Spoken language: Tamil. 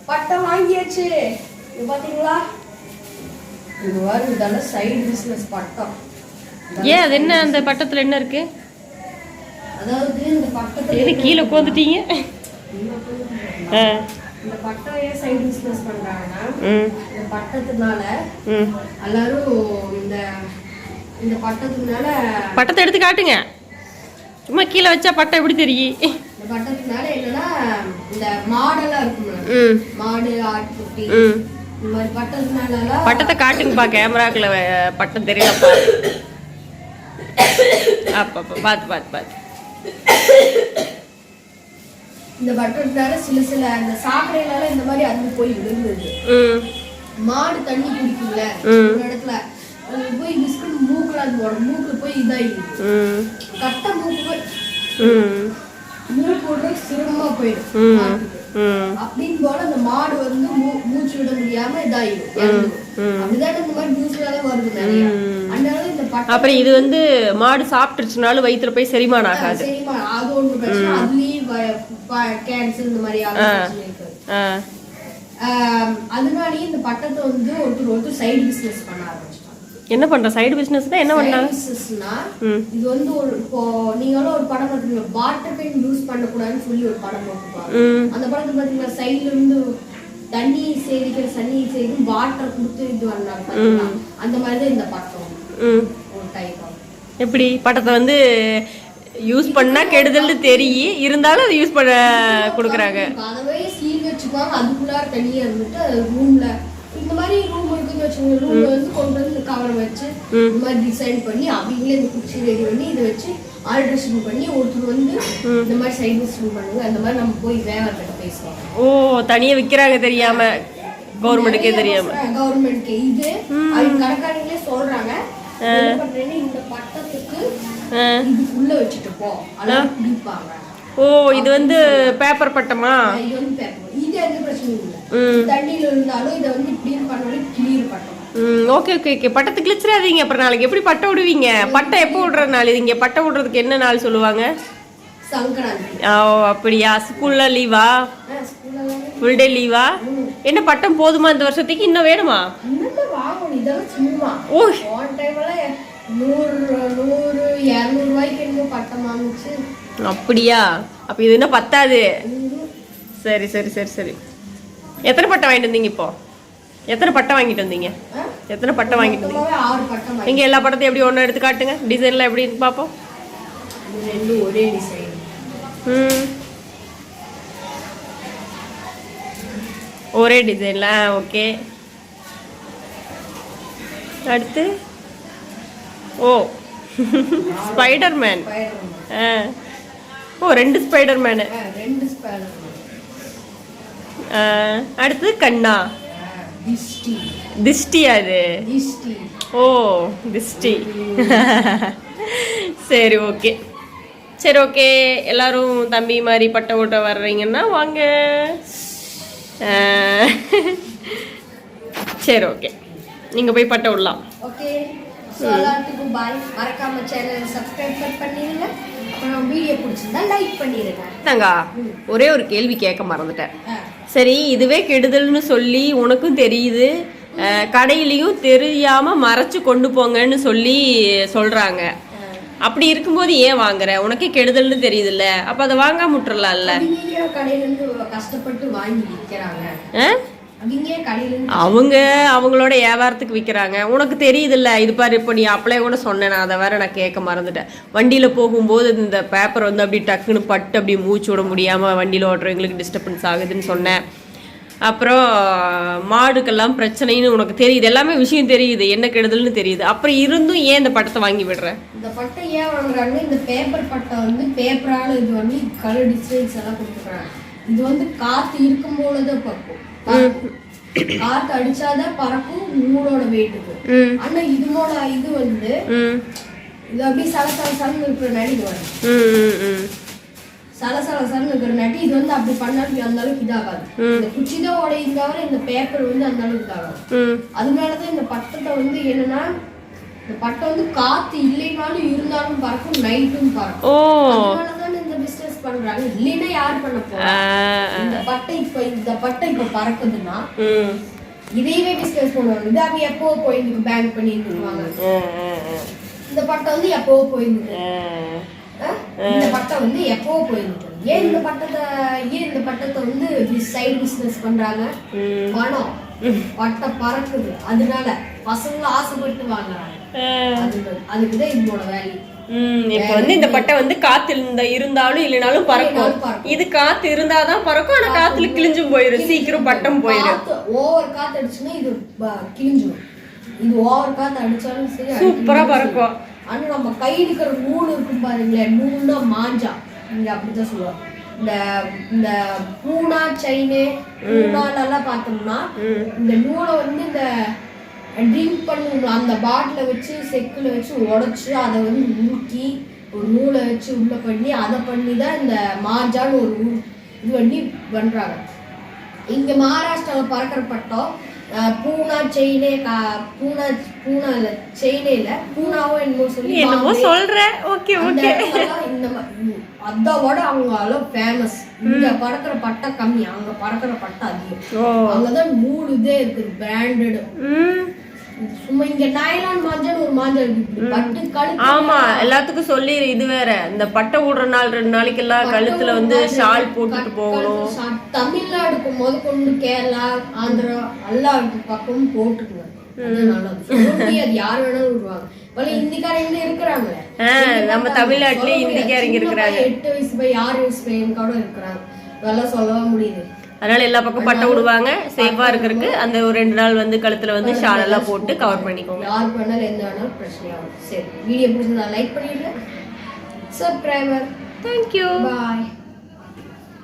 பட்டம் வாங்கியாச்சு. இது பாத்தீங்களா, இது வரும். இதெல்லாம் சைடு பிசினஸ் பட்டம். ஏன் அது என்ன, அந்த பட்டத்துல என்ன இருக்கு? அதாவது இந்த பட்டத்துல கீழே உட்காந்துட்டீங்க. இந்த பட்டம் ஏன் சைடு பிசினஸ் பண்றாங்கன்னா, இந்த பட்டத்தினால எல்லாரும் இந்த பட்டத்தினால பட்டத்தை எடுத்து காட்டுங்க. சும்மா கீழே வச்சா பட்டம் எப்படி தெரியும்? இந்த பட்டத்தினால என்னன்னா, இந்த மாடெல்லாம் இருக்கும்ல, மாடு ஆட்டுக்குட்டி இந்த மாதிரி பட்டத்தினால. பட்டத்தை காட்டுங்கப்பா, கேமராக்குள்ள பட்டம் தெரியலப்பா. அப்பா பார்த்து பார்த்து பார்த்து. இந்த பட்டத்தினால சில அந்த சாக்கடையினால இந்த மாதிரி அது போய் விழுந்தது. மாடு தண்ணி குடிக்கும்ல ஒரு இடத்துல, அது போய் பிஸ்கட் மூக்குல, அது மூக்குல போய் இதாயிடுது. கட்ட மூக்கு போய் மூக்கு விட சிரமமா போயிடும். அப்படின்னு போல அந்த மாடு வந்து மூச்சு விட முடியாம இதாயிடும். அப்படிதான் இந்த மாதிரி நியூஸ்ல வருது நிறைய. அதனால இந்த பட்டம், அப்புறம் இது வந்து மாடு சாப்பிட்டுருச்சுனாலும் வயிற்றுல போய் செரிமானம் ஆகாது. செரிமானம் அது ஒன்று பிரச்சனை. அதுலயும் கேன்சர் இந்த மாதிரி இருக்கு. அதனாலயே இந்த பட்டத்தை வந்து ஒருத்தர் சைடு பிசினஸ் பண்ண ஆரம்பிச்சிட்டாங்க. என்ன பண்ற சைடு பிசினஸ் தான்? என்ன பண்ணாங்க? இது வந்து ஒரு, இப்போ நீங்களும் ஒரு படம் பாத்தீங்க, வாட்டர் பெயின் யூஸ் பண்ணக்கூடாதுன்னு சொல்லி ஒரு படம் போட்டுப்பாங்க. அந்த படத்தை பாத்தீங்கன்னா சைட்ல இருந்து தண்ணி சேவிக்கிற தண்ணி செய்து வாட்டர் கொடுத்து இது பண்ணாங்க. அந்த மாதிரிதான் இந்த பட்டம் ஒரு டைப். எப்படி பட்டத்தை வந்து யூஸ் பண்ணா கெடுதல்னு தெரியும், இருந்தாலும் அதை யூஸ் பண்ண கொடுக்குறாங்க. அதவே சீல் வச்சுப்பாங்க, அதுக்குள்ளார தனியா இருந்துட்டு ரூம்ல இந்த மாதிரி ரூம் இருக்குன்னு வச்சுக்கோங்க. ரூம்ல வந்து கொண்டு வந்து கவரை வச்சு இந்த மாதிரி டிசைன் பண்ணி அவங்களே இந்த குச்சி ரெடி பண்ணி இதை வச்சு ஆல்ட்ரேஷன் பண்ணி ஒருத்தர் வந்து இந்த மாதிரி சைட் பிசினஸ் பண்ணுங்க. அந்த மாதிரி நம்ம போய் வேலைக்கிட்ட பேசுவோம். ஓ, தனியா விற்கிறாங்க தெரியாம, கவர்மெண்ட்டுக்கே தெரியாம. கவர்மெண்ட்க்கு இது அவங்க கடைக்காரங்களே சொல்றாங்க, இந்த பட்டத்துக்கு இதுக்குள்ள வச்சுட்டு போ அதான் குடிப்பாங்க. ஓ, இது வந்து பேப்பர் பட்டமா? இது வந்து பேப்பர். இது எந்த பிரச்சனையும் இல்லை. தண்ணியில இருந்தாலும் இதை வந்து கிளீன் பண்ணி கிளியர் பட்டம். Okay okay okay. பட்டத்தை கிழிச்சிடாதீங்க, அப்புறம் நாளைக்கு எப்படி பட்டம் விடுவீங்க? பட்டம் எப்போ விடுற நாள்? இங்க பட்டம் விடுறதுக்கு என்ன நாள் சொல்லுவாங்க? சங்கராந்தி. ஓ அப்படியா? ஸ்கூல்ல லீவா? ஃபுல் டே லீவா? என்ன பட்டம் போதுமா இந்த வருஷத்துக்கு? இன்னும் வேணுமா? இன்னும் வாங்கணும். இதெல்லாம் சும்மா ஓ ஒன் டைம்ல 100 ரூபாய்க்கு என்ன பட்டம் வாங்குச்சு. அப்படியா? அப்ப இது என்ன பத்தாது? சரி சரி சரி சரி. எத்தனை பட்டம் வாங்கிட்டு வந்தீங்க? இப்போ எத்தனை பட்டம் வாங்கிட்டு வந்தீங்க? எத்தனை பட்டம் வாங்கிட்டு வந்தீங்க? 6 பட்டம். நீங்க எல்லா பட்டத்தையும் எப்படி ஒண்ணு எடுத்து காட்டுங்க, டிசைன்ல எப்படின்னு பாப்போம். ரெண்டும் ஒரே டிசைன். ஒரே டிசைன்ல ஓகே. அடுத்து ஓ ஸ்பைடர்மேன். ஓ 2 ஸ்பைடர்மேன். அடுத்து கண்ணா? திஷ்டி. அது ஓ திஷ்டி. சரி ஓகே சரி ஓகே. எல்லாரும் தம்பி மாதிரி பட்டம் ஓட்ட வர்றீங்கன்னா வாங்க. சரி ஓகே, நீங்க போய் பட்டம் விடலாம். ஓகே, சோ எல்லாத்துக்கும் பாய். மறக்காம சேனலை சப்ஸ்கிரைப் பண்ணிடுங்க. அப்புறம் வீடியோ பிடிச்சிருந்தா லைக் பண்ணிடுங்க. நாங்க ஒரே ஒரு கேள்வி கேட்க மறந்துட்டேன். சரி, இதுவே கெடுதல்னு சொல்லி உனக்கும் தெரியுது, கடையிலையும் தெரியாம மறைச்சு கொண்டு போங்கன்னு சொல்லி சொல்றாங்க. அப்படி இருக்கும்போது ஏன் வாங்குற? உனக்கே கெடுதல்னு தெரியுதுல்ல, அப்ப அதை வாங்காம விட்டுறலாம்ல. கடையில இருந்து கஷ்டப்பட்டு வாங்கி விற்கிறாங்க. அவங்க அவங்களோட வியாபாரத்துக்கு விற்கிறாங்க. உனக்கு தெரியுதுல்ல. இது பாரு, இப்போ நீ அப்படியே கூட சொன்னேன், நான் அதை வேற நான் கேட்க மறந்துட்டேன். வண்டியில போகும்போது இந்த பேப்பர் வந்து அப்படி டக்குன்னு பட்டு அப்படி மூச்சு விட முடியாம வண்டியில ஓட்டுறவங்களுக்கு டிஸ்டர்பன்ஸ் ஆகுதுன்னு சொன்னேன். அப்புறம் மாடுக்கெல்லாம் பிரச்சனைன்னு உனக்கு தெரியுது, எல்லாமே விஷயம் தெரியுது, என்ன கெடுதல்னு தெரியுது. அப்புறம் இருந்தும் ஏன் இந்த பட்டத்தை வாங்கி விடுற? இந்த பட்டம் ஏன் வாங்குறாங்க? இந்த பேப்பர் பட்டம் வந்து பேப்பரால இது வந்து கலர் டிசைன்ஸ் எல்லாம் கொடுத்துறாங்க. இது வந்து காத்து இருக்கும் போலதான் பறக்கும். காத்து அடிச்சாதான் பறக்கும் நூலோட வெயிட்டுக்கு. ஆனா இதனோட இது வந்து இது அப்படியே சலசலன்னு இருக்கிற நாடி இது வரும். சலசலசலன்னு இருக்கிற நாட்டி இது வந்து அப்படி பண்ணாலும் அந்த அளவுக்கு இதாகாது. இந்த குச்சிதான் உடையும் தவிர இந்த பேப்பர் வந்து அந்த அளவுக்கு இதாகாது. அதனாலதான் இந்த பட்டத்தை வந்து என்னன்னா, இந்த பட்டம் வந்து காத்து இல்லைனாலும் இருந்தாலும் பறக்கும், நைட்டும் பறக்கும். அதனாலதான் இந்த பிசினஸ் பண்றாங்க, இல்லைன்னா யார் பண்ண போறா? இந்த பட்டை இப்ப பறக்குதுன்னா இதையவே பிசினஸ் பண்ணுவாங்க. இது அவங்க எப்போ போயிருக்கு பேங்க் பண்ணிருக்குவாங்க. இந்த பட்டை வந்து எப்போ போயிருக்கு, இந்த பட்டை வந்து எப்போ போயிருக்கு. ஏன் இந்த பட்டத்தை வந்து சைடு பிசினஸ் பண்றாங்க? பணம், பட்டை பறக்குது, அதனால பசங்க ஆசைப்பட்டு வாங்குறாங்க. அதுக்குதான் இதோட வேல்யூ. இப்ப வந்து இந்த பட்டை வந்து காத்து இருந்தாலும் இல்லைனாலும் பறக்கும். இது காத்து இருந்தாதான் பறக்கும், ஆனா காத்துல கிழிஞ்சும் போயிடும், சீக்கிரம் பட்டம் போயிடும். ஓவர் காத்து அடிச்சுன்னா இது கிழிஞ்சிடும். இது ஓவர் காத்து அடிச்சாலும் சரி சூப்பரா பறக்கும். ஆனா நம்ம கை இருக்கிற நூல் இருக்கும் பாருங்களேன், நூல்னா மாஞ்சா, இங்க அப்படிதான் சொல்லுவாங்க. இந்த பூனா செயினு பூனாலெல்லாம் பார்த்தோம்னா இந்த நூலை வந்து இந்த ட்ரிங்க் பண்ணுவோம், அந்த பாட்டில வச்சு செக்குல வச்சு உடைச்சு அதை வந்து ஊற்றி ஒரு நூலை வச்சு உள்ள பண்ணி அதை பண்ணி தான் இந்த மாஞ்சான்னு ஒரு இது பண்ணி பண்றாங்க. இங்க மகாராஷ்டிராவில் பறக்கிற பட்டம் பூனா செயினே, பூனா இல்ல செயினேல பூனாவோ என்னமோ சொல்லி சொல்ற. இந்த அதோட அவங்க ஃபேமஸ். இங்க பறக்கிற பட்டை கம்மி, அங்க பறக்கிற பட்டை அதிகம். அங்கதான் நூல் இதே இருக்குது பிராண்டட். சும்மா இங்க நைலான் மாஞ்சல் ஒரு மாஞ்சல் இருக்கு, பட்டு கழுத்து. ஆமா, எல்லாத்துக்கும் சொல்லி இது வேற, இந்த பட்டை விடுற நாள் 2 நாளைக்கு எல்லாம் கழுத்துல வந்து ஷால் போட்டுட்டு போகணும். தமிழ்நாடுக்கு முதற்கொண்டு கேரளா, ஆந்திரா எல்லாம் பக்கமும் போட்டுக்குங்க. அது யாரு வேணாலும் விடுவாங்க. இந்திக்காரங்க இருக்கிறாங்க, நம்ம தமிழ்நாட்டுலயே இந்திக்காரங்க இருக்கிறாங்க. 8 வயசு பையன் 6 வயசு பையன் கூட இருக்கிறாங்க. அதெல்லாம் சொல்லவே முடியுது. அதனால எல்லா பக்கம் பட்டை விடுவாங்க. சேஃபா இருக்கிறதுக்கு அந்த ஒரு 2 நாள் வந்து கழுத்துல வந்து ஷால் எல்லாம் போட்டு கவர் பண்ணிக்கோங்க. யாருக்கு வேணாலும் எந்த வேணாலும் பிரச்சனையாகும். சரி, வீடியோ பிடிச்சிருந்தா லைக் பண்ணிடுங்க. சப்ஸ்கிரைபர், தேங்க்யூ, பாய்.